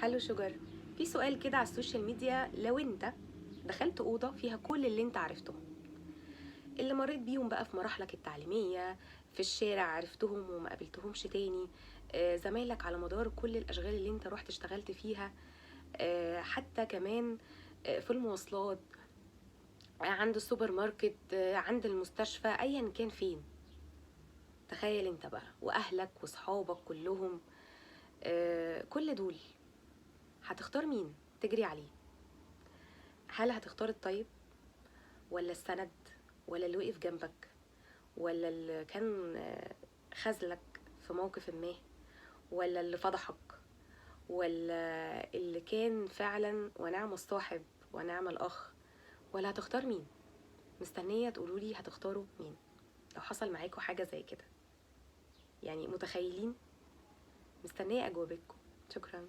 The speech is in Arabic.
هالو شجر. في سؤال كده على السوشيال ميديا، لو انت دخلت أوضة فيها كل اللي انت عرفتهم، اللي مريت بيهم بقى في مراحلك التعليمية، في الشارع عرفتهم وما قابلتهمش تاني، زمايلك على مدار كل الأشغال اللي انت رحت اشتغلت فيها، حتى كمان في المواصلات، عند السوبر ماركت، عند المستشفى، ايا كان فين. تخيل انت بقى واهلك وصحابك كلهم، كل دول، هتختار مين تجري عليه؟ هل هتختار الطيب، ولا السند، ولا اللي وقف جنبك، ولا اللي كان خذلك في موقف ما، ولا اللي فضحك، ولا اللي كان فعلا ونعم الصاحب ونعم الأخ؟ ولا هتختار مين؟ مستنية تقولولي هتختاروا مين لو حصل معاكوا حاجة زي كده. يعني متخيلين؟ مستنية أجوبتكم. شكرا.